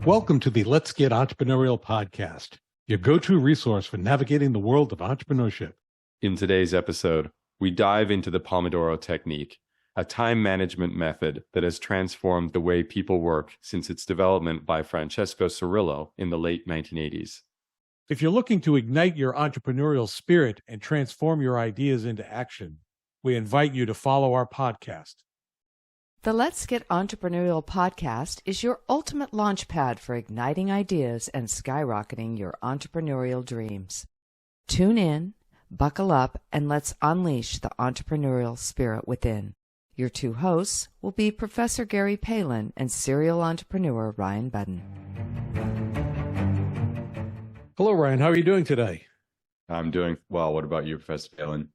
Welcome to the Let's Get Entrepreneurial podcast, your go-to resource for navigating the world of entrepreneurship. In today's episode, we dive into the Pomodoro Technique, a time management method that has transformed the way people work since its development by Francesco Cirillo in the late 1980s. If you're looking to ignite your entrepreneurial spirit and transform your ideas into action, we invite you to follow our podcast. The Let's Get Entrepreneurial podcast is your ultimate launchpad for igniting ideas and skyrocketing your entrepreneurial dreams. Tune in, buckle up, and let's unleash the entrepreneurial spirit within. Your two hosts will be Professor Gary Palin and serial entrepreneur Ryan Budden. Hello, Ryan. How are you doing today? I'm doing well. What about you, Professor Palin?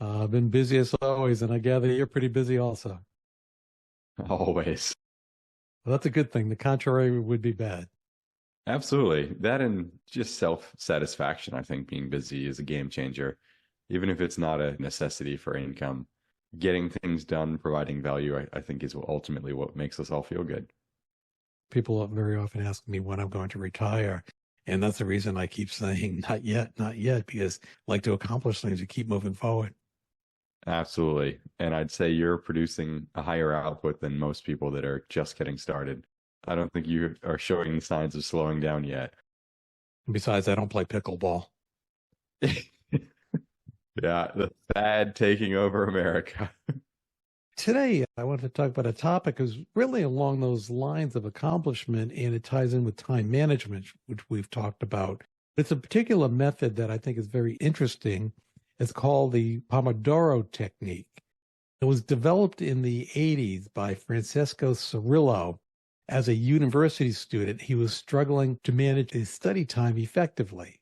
I've been busy as always, and I gather you're pretty busy also. Always. Well, that's a good thing. The contrary would be bad. Absolutely. That and just self-satisfaction, I think being busy is a game changer. Even if it's not a necessity for income, getting things done, providing value, I think is ultimately what makes us all feel good. People very often ask me when I'm going to retire. And that's the reason I keep saying, not yet, because I like to accomplish things to keep moving forward. Absolutely. And I'd say you're producing a higher output than most people that are just getting started. I don't think you are showing signs of slowing down yet. Besides, I don't play pickleball. Yeah, the fad taking over America. Today, I want to talk about a topic that's really along those lines of accomplishment, and it ties in with time management, which we've talked about. It's a particular method that I think is very interesting. It's called the Pomodoro Technique. It was developed in the 80s by Francesco Cirillo. As a university student, he was struggling to manage his study time effectively.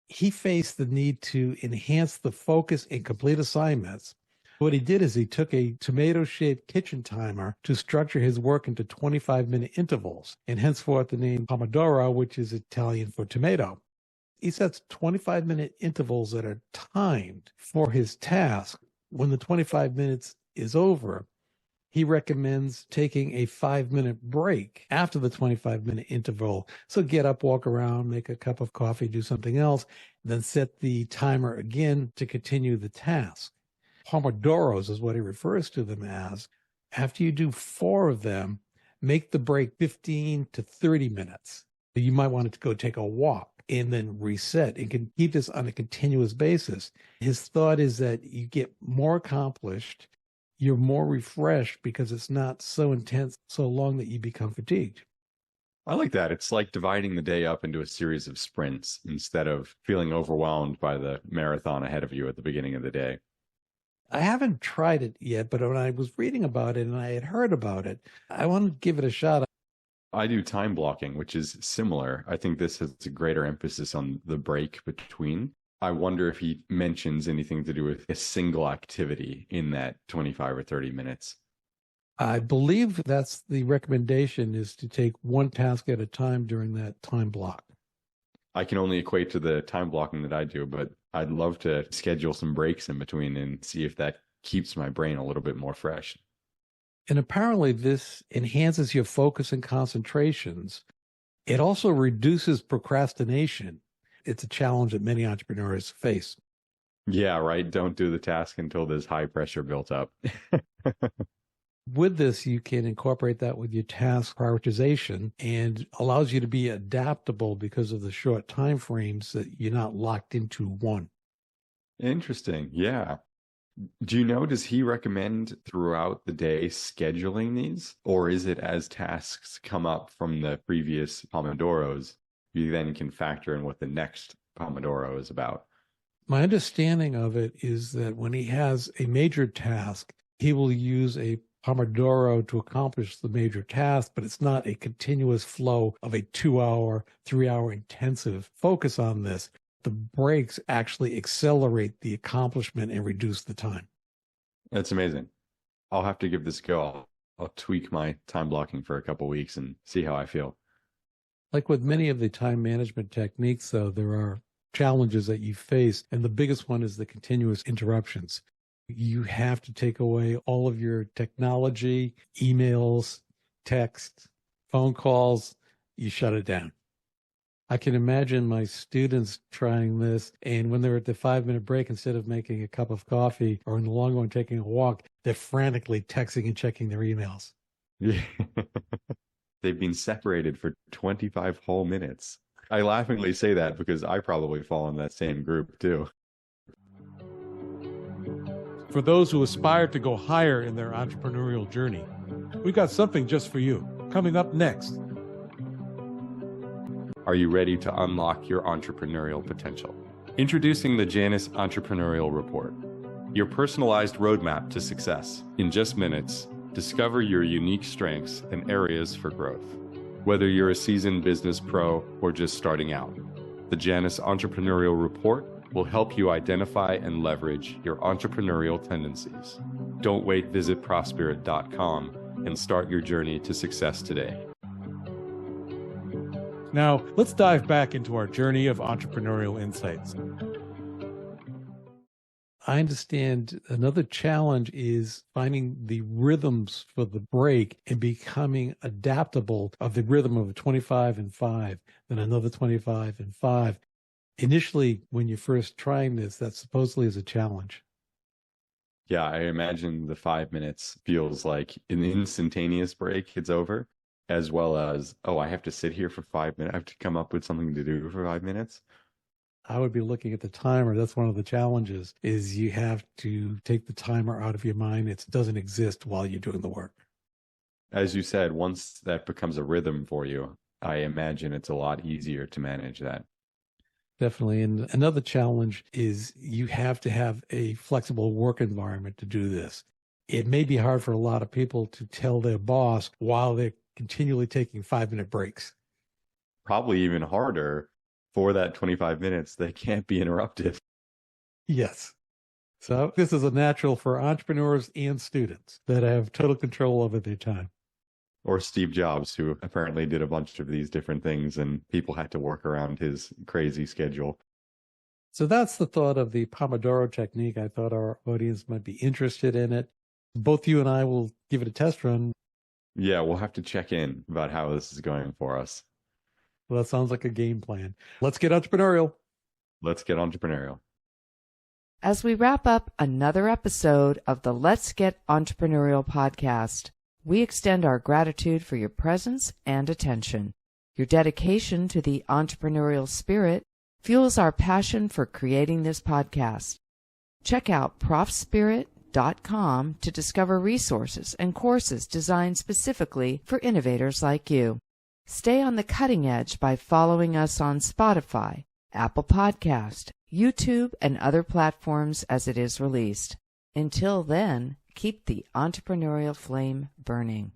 He faced the need to enhance the focus and complete assignments. What he did is he took a tomato-shaped kitchen timer to structure his work into 25-minute intervals, and henceforth the name Pomodoro, which is Italian for tomato. He sets 25-minute intervals that are timed for his task. When the 25 minutes is over, he recommends taking a 5-minute break after the 25-minute interval. So get up, walk around, make a cup of coffee, do something else, then set the timer again to continue the task. Pomodoros is what he refers to them as. After you do 4 of them, make the break 15 to 30 minutes. You might want to go take a walk and then reset, and can keep this on a continuous basis. His thought is that you get more accomplished, you're more refreshed because it's not so intense, so long that you become fatigued. I like that. It's like dividing the day up into a series of sprints instead of feeling overwhelmed by the marathon ahead of you at the beginning of the day. I haven't tried it yet, but when I was reading about it and I had heard about it, I want to give it a shot. I do time blocking, which is similar. I think this has a greater emphasis on the break between. I wonder if he mentions anything to do with a single activity in that 25 or 30 minutes. I believe that's the recommendation, is to take one task at a time during that time block. I can only equate to the time blocking that I do, but I'd love to schedule some breaks in between and see if that keeps my brain a little bit more fresh. And apparently this enhances your focus and concentrations. It also reduces procrastination. It's a challenge that many entrepreneurs face. Yeah, right. Don't do the task until there's high pressure built up. With this, you can incorporate that with your task prioritization, and allows you to be adaptable because of the short time frames that you're not locked into one. Interesting. Yeah. Do you know, does he recommend throughout the day scheduling these, or is it as tasks come up from the previous Pomodoros, you then can factor in what the next Pomodoro is about? My understanding of it is that when he has a major task, he will use a Pomodoro to accomplish the major task, but it's not a continuous flow of a 2-hour, 3-hour intensive focus on this. The breaks actually accelerate the accomplishment and reduce the time. That's amazing. I'll have to give this a go. I'll tweak my time blocking for a couple of weeks and see how I feel. Like with many of the time management techniques, though, there are challenges that you face, and the biggest one is the continuous interruptions. You have to take away all of your technology, emails, text, phone calls, you shut it down. I can imagine my students trying this, and when they're at the 5-minute break, instead of making a cup of coffee or in the long run taking a walk, they're frantically texting and checking their emails. Yeah. They've been separated for 25 whole minutes. I laughingly say that because I probably fall in that same group too. For those who aspire to go higher in their entrepreneurial journey, we've got something just for you. Coming up next. Are you ready to unlock your entrepreneurial potential? Introducing the Janus Entrepreneurial Report, your personalized roadmap to success. In just minutes, discover your unique strengths and areas for growth. Whether you're a seasoned business pro or just starting out, the Janus Entrepreneurial Report will help you identify and leverage your entrepreneurial tendencies. Don't wait, visit Prospirit.com and start your journey to success today. Now, let's dive back into our journey of entrepreneurial insights. I understand another challenge is finding the rhythms for the break and becoming adaptable of the rhythm of a 25 and 5, then another 25 and 5. Initially, when you're first trying this, that supposedly is a challenge. Yeah, I imagine the 5 minutes feels like an instantaneous break, it's over, as well as, oh, I have to sit here for 5 minutes. I have to come up with something to do for 5 minutes. I would be looking at the timer. That's one of the challenges, is you have to take the timer out of your mind. It doesn't exist while you're doing the work. As you said, once that becomes a rhythm for you, I imagine it's a lot easier to manage that. Definitely. And another challenge is you have to have a flexible work environment to do this. It may be hard for a lot of people to tell their boss while they're continually taking 5-minute breaks. Probably even harder for that 25 minutes. They can't be interrupted. Yes. So this is a natural for entrepreneurs and students that have total control over their time. Or Steve Jobs, who apparently did a bunch of these different things and people had to work around his crazy schedule. So that's the thought of the Pomodoro Technique. I thought our audience might be interested in it. Both you and I will give it a test run. Yeah, we'll have to check in about how this is going for us. Well, that sounds like a game plan. Let's get entrepreneurial. Let's get entrepreneurial. As we wrap up another episode of the Let's Get Entrepreneurial podcast, we extend our gratitude for your presence and attention. Your dedication to the entrepreneurial spirit fuels our passion for creating this podcast. Check out profspirit.com to discover resources and courses designed specifically for innovators like you. Stay on the cutting edge by following us on Spotify, Apple Podcast, YouTube, and other platforms as it is released. Until then, keep the entrepreneurial flame burning.